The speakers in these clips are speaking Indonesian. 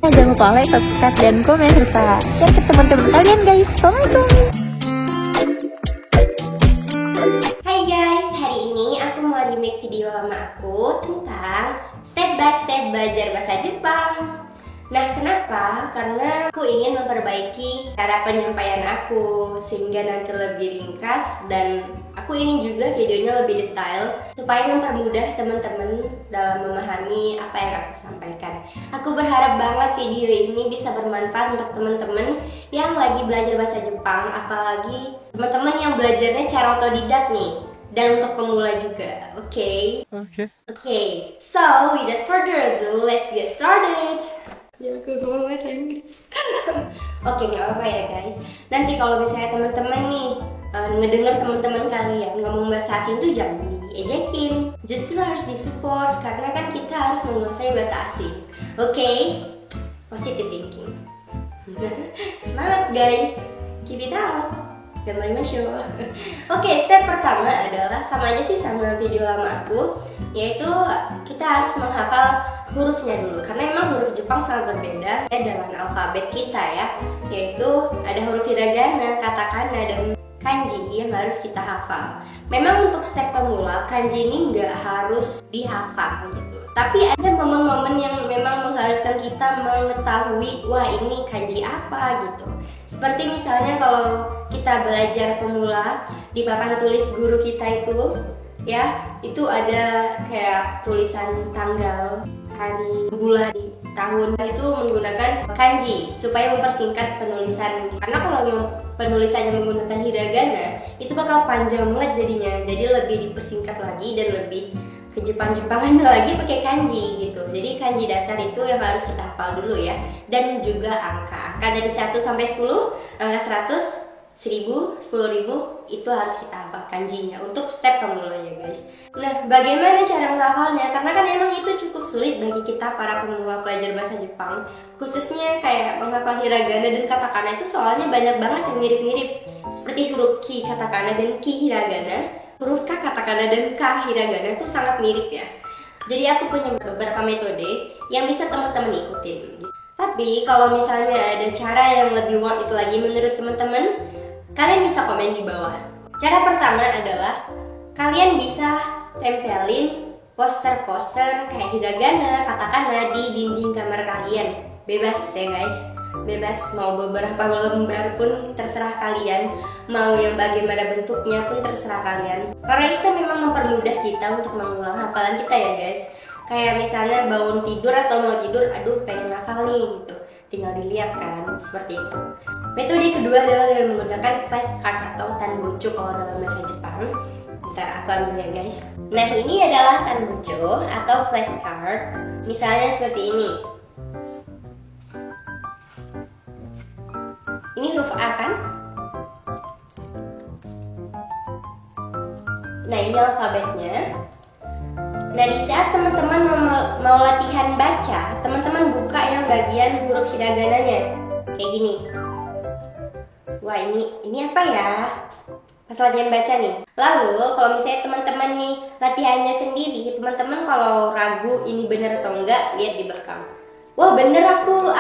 Jangan lupa like, subscribe, dan komen serta share ke teman-teman kalian guys. Assalamualaikum. Hai guys, hari ini aku mau remake video lama aku tentang step by step belajar bahasa Jepang. Nah, kenapa? Karena aku ingin memperbaiki cara penyampaian aku sehingga nanti lebih ringkas, dan aku ingin juga videonya lebih detail supaya mempermudah teman-teman dalam memahami apa yang aku sampaikan. Aku berharap banget video ini bisa bermanfaat untuk teman-teman yang lagi belajar bahasa Jepang, apalagi teman-teman yang belajarnya secara otodidak nih, dan untuk pemula juga. Oke. So without further ado, let's get started. Ya, aku ngomong bahasa Inggris. Oke, nggak apa-apa ya guys. Nanti kalau misalnya teman-teman nih ngedengar teman-teman kalian ngomong bahasa asing tuh jangan diejekin, justru harus disupport karena kan kita harus menguasai bahasa asing. Oke? Positive thinking. Semangat guys, keep it up. Oke, step pertama adalah sama aja sih sama video lama aku, yaitu kita harus menghafal hurufnya dulu, karena emang huruf Jepang sangat berbeda dengan alfabet kita ya, yaitu ada huruf hiragana, katakana, dan kanji yang harus kita hafal. Memang untuk step pemula, kanji ini nggak harus dihafal gitu, tapi ada momen-momen yang memang mengharuskan kita mengetahui, wah ini kanji apa gitu. Seperti misalnya kalau kita belajar pemula di papan tulis guru kita itu ya, itu ada kayak tulisan tanggal, hari, bulan, tahun, itu menggunakan kanji supaya mempersingkat penulisan. Karena kalau penulisannya menggunakan hiragana itu bakal panjang banget jadinya, jadi lebih dipersingkat lagi dan lebih ke Jepang-Jepangan lagi pakai kanji gitu. Jadi kanji dasar itu yang harus kita hafal dulu ya, dan juga angka dari 1 sampai 10, angka 100, 1000, 10.000 itu harus kita hafal kanjinya untuk step pemulanya guys. Nah, bagaimana cara menghafalnya? Karena kan emang itu cukup sulit bagi kita para pemula belajar bahasa Jepang, khususnya kayak menghafal hiragana dan katakana itu soalnya banyak banget yang mirip-mirip, seperti huruf ki katakana dan ki hiragana, huruf k katakana dan k hiragana itu sangat mirip ya. Jadi aku punya beberapa metode yang bisa teman-teman ikutin. Tapi kalau misalnya ada cara yang lebih worth itu lagi menurut teman-teman, kalian bisa komen di bawah. Cara pertama adalah kalian bisa tempelin poster-poster kayak hiragana, katakana di dinding kamar kalian. Bebas ya guys, bebas mau beberapa lembar pun terserah kalian, mau yang bagaimana bentuknya pun terserah kalian. Karena itu memang mempermudah kita untuk mengulang hafalan kita ya guys. Kayak misalnya bangun tidur atau mau tidur, aduh pengen hafal nih gitu, tinggal dilihat kan, seperti itu. Metode kedua adalah dengan menggunakan flashcard atau tanbocho kalau dalam bahasa Jepang. Bentar, aku ambil ya guys. Nah, ini adalah tanbocho atau flashcard. Misalnya seperti ini. Ini huruf A kan? Nah, ini alfabetnya. Nah, di saat teman-teman mau latihan baca, teman-teman buka yang bagian huruf hiragananya. Kayak gini. Wah, ini apa ya? Pas latihan baca nih. Lalu kalau misalnya teman-teman nih latihannya sendiri, teman-teman kalau ragu ini bener atau enggak, lihat di belakang. Wah, bener aku,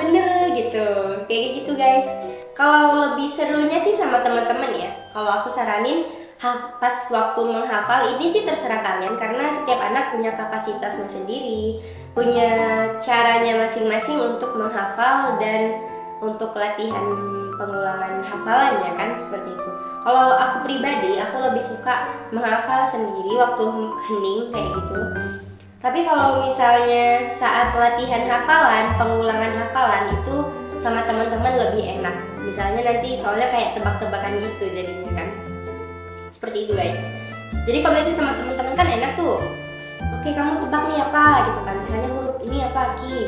bener gitu. Kayak gitu guys. Kalau lebih serunya sih sama teman-teman ya. Kalau aku saranin pas waktu menghafal ini sih terserah kalian, karena setiap anak punya kapasitasnya sendiri, punya caranya masing-masing untuk menghafal dan untuk latihan pengulangan hafalannya kan, seperti itu. Kalau aku pribadi, aku lebih suka menghafal sendiri waktu hening kayak gitu. Tapi kalau misalnya saat latihan hafalan, pengulangan hafalan itu sama teman-teman lebih enak. Misalnya nanti soalnya kayak tebak-tebakan gitu jadinya kan. Seperti itu guys. Jadi kalau misalnya sama teman-teman kan enak tuh. Oke, kamu tebak nih apa gitu kan. Misalnya huruf ini apa, ki.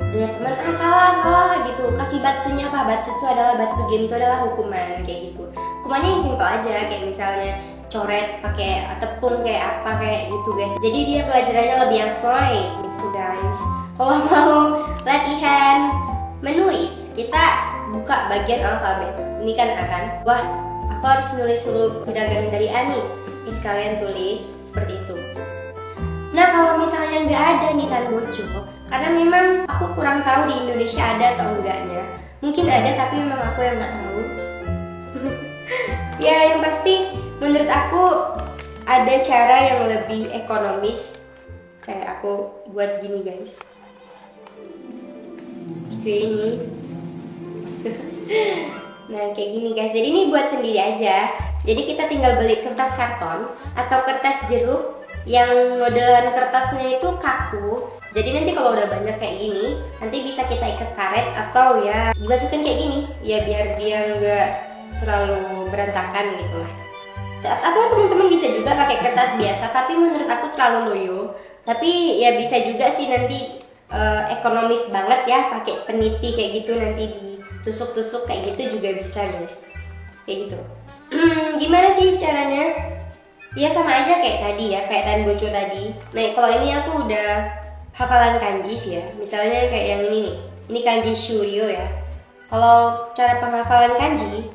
Lihat teman, salah gitu. Kasih batsunya apa? Batsu itu adalah batsugen, itu adalah hukuman kayak gitu. Hukumannya yang simple aja, kayak misalnya coret pakai tepung kayak apa kayak gitu guys. Jadi dia pelajarannya lebih sesuai gitu guys. Kalau mau latihan menulis, kita buka bagian alfabet. Ini kan akan, wah aku harus nulis huruf hiragana dari A nih. Terus kalian tulis seperti itu. Nah, kalau misalnya nggak ada nih tanbocho, karena memang aku kurang tahu di Indonesia ada atau enggaknya. Mungkin ada tapi memang aku yang nggak tahu. Ya yang pasti menurut aku ada cara yang lebih ekonomis. Kayak aku buat gini guys, seperti ini. Nah kayak gini guys, jadi ini buat sendiri aja. Jadi kita tinggal beli kertas karton atau kertas jeruk yang modelan kertasnya itu kaku. Jadi nanti kalau udah banyak kayak gini, nanti bisa kita ikat karet atau ya dimasukin kayak gini, ya biar dia nggak terlalu berantakan gitu lah. Atau teman-teman bisa juga pakai kertas biasa, tapi menurut aku terlalu loyo. Tapi ya bisa juga sih nanti ekonomis banget ya, pakai peniti kayak gitu, nanti ditusuk-tusuk kayak gitu juga bisa guys, kayak gitu. Gimana sih caranya? Ya sama aja kayak tadi ya, kayak Tanbocho tadi. Nah kalau ini aku udah hafalan kanji sih ya. Misalnya kayak yang ini nih, ini kanji Shuryo ya. Kalau cara penghafalan kanji,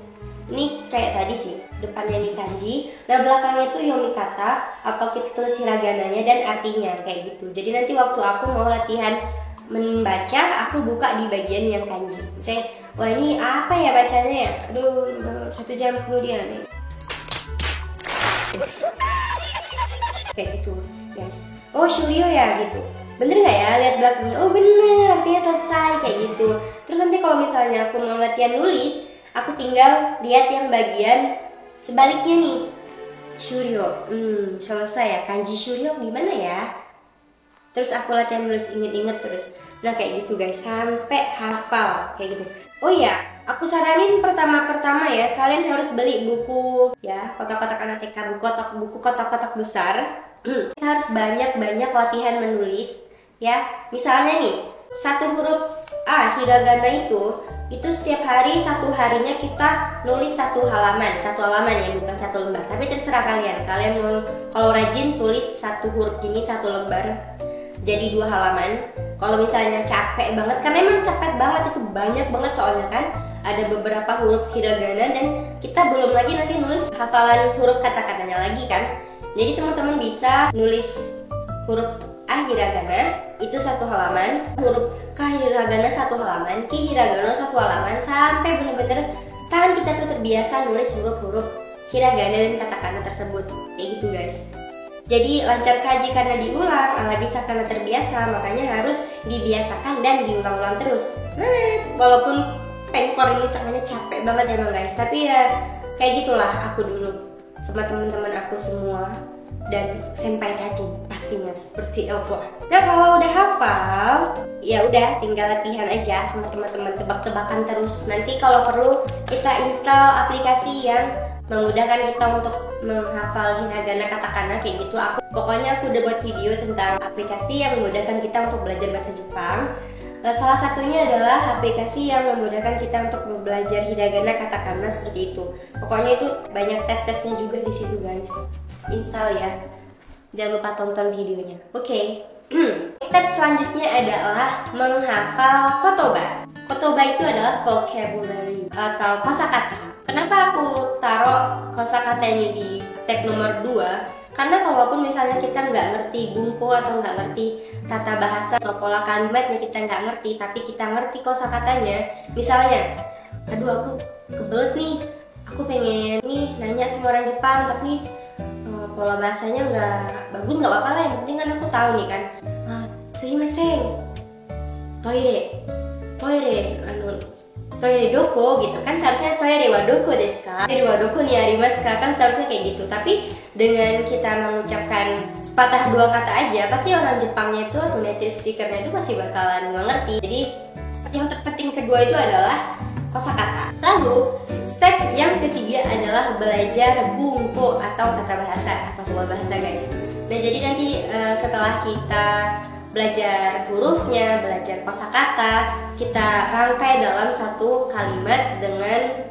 ini kayak tadi sih, depannya ini kanji, nah belakangnya itu yomikata atau kita tulis hiragananya dan artinya kayak gitu. Jadi nanti waktu aku mau latihan membaca, aku buka di bagian yang kanji. Misalnya, wah ini apa ya bacanya ya? Aduh, 1 jam kemudian nih. Kayak gitu guys. Oh Shuryo ya gitu. Bener nggak ya lihat belakangnya? Oh bener, artinya selesai kayak gitu. Terus nanti kalau misalnya aku mau latihan nulis, aku tinggal lihat yang bagian sebaliknya nih. Shuryo, selesai ya. Kanji Shuryo gimana ya? Terus aku latihan nulis, inget-inget terus. Nah kayak gitu guys, sampai hafal kayak gitu. Oh iya, aku saranin pertama-pertama ya, kalian harus beli buku ya, kotak-kotak anak TK, buku kotak-kotak besar. Kita harus banyak-banyak latihan menulis ya. Misalnya nih, satu huruf A hiragana itu setiap hari, satu harinya kita nulis satu halaman ya, bukan satu lembar. Tapi terserah kalian mau, kalau rajin tulis satu huruf gini satu lembar jadi 2 halaman. Kalau misalnya capek banget, karena emang capek banget, itu banyak banget soalnya kan, ada beberapa huruf hiragana dan kita belum lagi nanti nulis hafalan huruf kata-katanya lagi kan. Jadi teman-teman bisa nulis huruf A hiragana itu 1 halaman, huruf K hiragana 1 halaman, Ki hiragana 1 halaman, sampai bener-bener tangan kita tuh terbiasa nulis huruf-huruf hiragana dan katakana tersebut. Kayak gitu guys. Jadi lancar kaji karena diulang, ala bisa karena terbiasa, makanya harus dibiasakan dan diulang-ulang terus. Semangat! Walaupun pengkor ini tangannya capek banget emang guys, tapi ya kayak gitulah aku dulu sama teman-teman aku semua dan senpai Taji pastinya seperti apa. Nah kalau udah hafal, ya udah tinggal latihan aja sama teman-teman, tebak-tebakan terus. Nanti kalau perlu kita install aplikasi yang memudahkan kita untuk menghafal hiragana katakana kayak gitu. Pokoknya aku udah buat video tentang aplikasi yang memudahkan kita untuk belajar bahasa Jepang. Salah satunya adalah aplikasi yang memudahkan kita untuk belajar hiragana katakana seperti itu. Pokoknya itu banyak tes-tesnya juga di situ guys. Install ya. Jangan lupa tonton videonya. Oke. Step selanjutnya adalah menghafal kotoba. Kotoba itu adalah vocabulary atau kosakata. Kenapa aku taruh kosakatanya di step nomor 2? Karena kalaupun misalnya kita nggak ngerti bumpo atau nggak ngerti tata bahasa atau pola kalimatnya kita nggak ngerti, tapi kita ngerti kosakatanya. Misalnya, aduh aku kebelet nih, aku pengen nih nanya sama orang Jepang, tapi pola bahasanya nggak bagus, nggak apa-apa lah, yang penting kan aku tahu nih kan. Sumimasen, toire, toire doko gitu kan, seharusnya toire wa doko desu ka? Toire wa doko ni arimasu ka? Kan seharusnya kayak gitu. Tapi dengan kita mengucapkan sepatah 2 kata aja, pasti orang Jepangnya itu atau native speakernya itu pasti bakalan mengerti. Jadi yang terpenting kedua itu adalah kosakata. Lalu step yang ketiga adalah belajar bumpo atau tata bahasa atau pola bahasa guys. Nah jadi nanti setelah kita belajar hurufnya, belajar kosakata, kita rangkai dalam satu kalimat dengan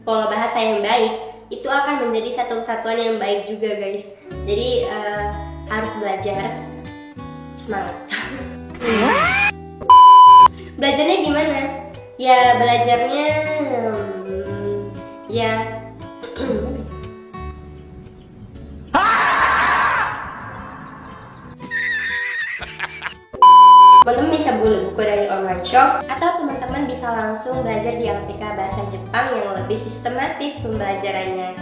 pola bahasa yang baik, itu akan menjadi satu kesatuan yang baik juga guys. Jadi harus belajar, semangat. Belajarnya gimana? Ya belajarnya ya teman-teman bisa berburu buku dari online shop, atau teman-teman bisa langsung belajar di LPK Bahasa Jepang yang lebih sistematis pembelajarannya.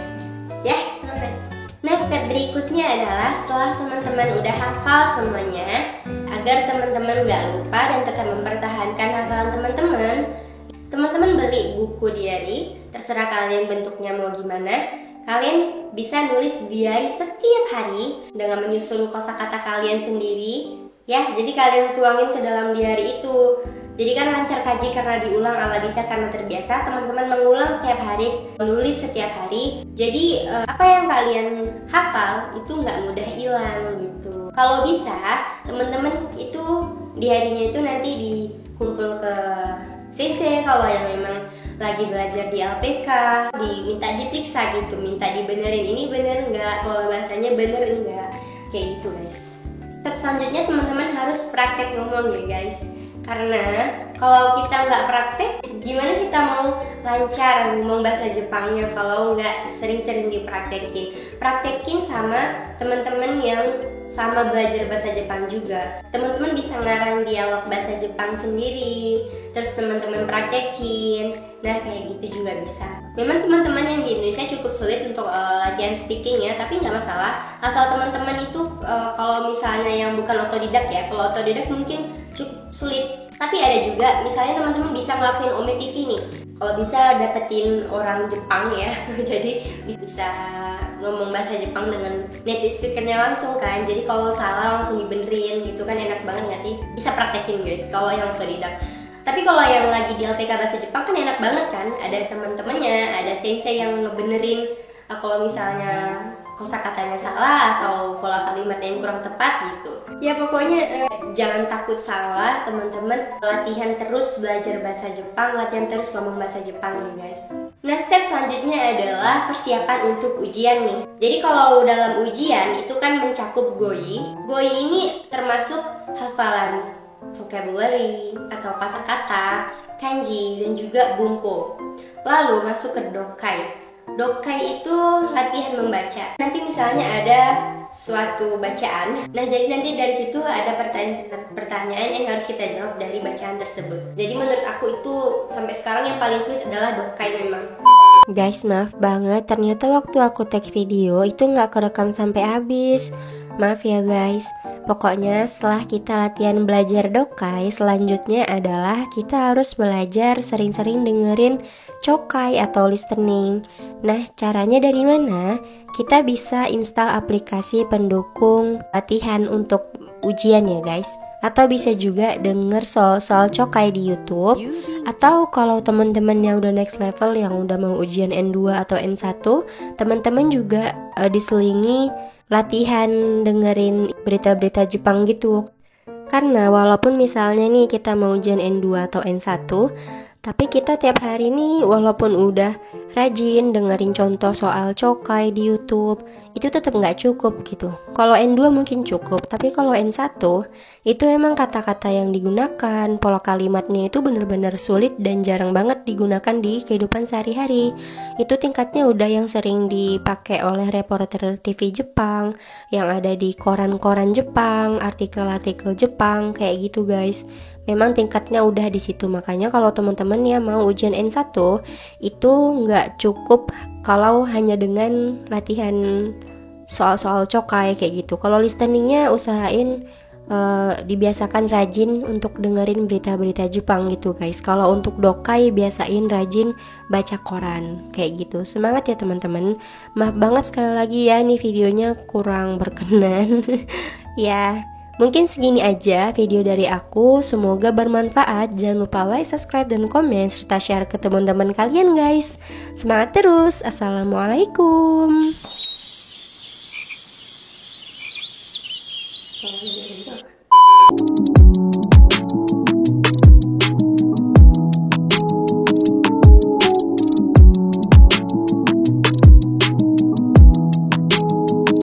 Ya, semangat! Nah, step berikutnya adalah setelah teman-teman udah hafal semuanya, agar teman-teman gak lupa dan tetap mempertahankan hafalan teman-teman beli buku diary, terserah kalian bentuknya mau gimana. Kalian bisa nulis diary setiap hari dengan menyusun kosakata kalian sendiri. Ya, jadi kalian tuangin ke dalam diary itu. Jadi kan lancar kaji karena diulang, ala bisa karena terbiasa. Teman-teman mengulang setiap hari, menulis setiap hari. Jadi apa yang kalian hafal itu nggak mudah hilang gitu. Kalau bisa, teman-teman itu diarynya itu nanti dikumpul ke CC kalau yang memang lagi belajar di LPK, diminta diperiksa gitu, minta dibenerin ini bener nggak, kalau bahasanya bener enggak, kayak gitu guys. Step selanjutnya teman-teman harus praktek ngomong ya guys. Karena kalau kita nggak praktek, gimana kita mau lancar ngomong bahasa Jepangnya kalau nggak sering-sering dipraktekin. Praktekin sama teman-teman yang sama belajar bahasa Jepang juga. Teman-teman bisa ngarang dialog bahasa Jepang sendiri, terus teman-teman praktekin. Nah, kayak gitu juga bisa. Memang teman-teman yang di Indonesia cukup sulit untuk latihan speaking ya, tapi nggak masalah. Asal teman-teman itu kalau misalnya yang bukan otodidak ya, kalau otodidak mungkin cukup sulit. Tapi ada juga, misalnya teman-teman bisa ngelakuin Ome TV nih. Kalau bisa dapetin orang Jepang ya, jadi bisa ngomong bahasa Jepang dengan native speakernya langsung kan. Jadi kalau salah langsung dibenerin gitu kan, enak banget nggak sih? Bisa praktekin guys kalau yang otodidak. Tapi kalau yang lagi di LPK Bahasa Jepang kan enak banget kan, ada teman-temannya, ada sensei yang ngebenerin kalau misalnya kosakatanya salah atau pola kalimatnya yang kurang tepat gitu. Ya pokoknya jangan takut salah teman-teman, latihan terus belajar bahasa Jepang, latihan terus ngomong bahasa Jepang ya guys. Nah, step selanjutnya adalah persiapan untuk ujian nih. Jadi kalau dalam ujian itu kan mencakup goi. Goi ini termasuk hafalan vocabulary atau kosakata, kanji, dan juga bunpo. Lalu masuk ke dokai. Dokai itu latihan membaca. Nanti misalnya ada suatu bacaan. Nah, jadi nanti dari situ ada pertanyaan yang harus kita jawab dari bacaan tersebut. Jadi menurut aku itu sampai sekarang yang paling sulit adalah dokai memang. Guys, maaf banget, ternyata waktu aku tag video itu nggak kerekam sampai habis. Maaf ya guys. Pokoknya setelah kita latihan belajar dokai, selanjutnya adalah kita harus belajar sering-sering dengerin chokai atau listening. Nah, caranya dari mana? Kita bisa install aplikasi pendukung latihan untuk ujian ya guys. Atau bisa juga denger soal-soal chokai di YouTube. Atau kalau teman-teman yang udah next level, yang udah mau ujian N2 atau N1, teman-teman juga diselingi latihan dengerin berita-berita Jepang gitu. Karena walaupun misalnya nih kita mau ujian N2 atau N1, tapi kita tiap hari nih walaupun udah rajin dengerin contoh soal chokai di YouTube, itu tetap nggak cukup gitu. Kalau N2 mungkin cukup, tapi kalau N1 itu emang kata-kata yang digunakan, pola kalimatnya itu bener-bener sulit dan jarang banget digunakan di kehidupan sehari-hari. Itu tingkatnya udah yang sering dipakai oleh reporter TV Jepang, yang ada di koran-koran Jepang, artikel-artikel Jepang, kayak gitu guys. Memang tingkatnya udah di situ, makanya kalau teman-teman ya mau ujian N1 itu nggak cukup kalau hanya dengan latihan soal-soal chokai kayak gitu. Kalau listeningnya usahain dibiasakan rajin untuk dengerin berita-berita Jepang gitu guys. Kalau untuk dokai biasain rajin baca koran kayak gitu. Semangat ya teman-teman. Maaf banget sekali lagi ya, nih videonya kurang berkenan. Ya, mungkin segini aja video dari aku, semoga bermanfaat. Jangan lupa like, subscribe, dan komen, serta share ke teman-teman kalian guys. Semangat terus, assalamualaikum.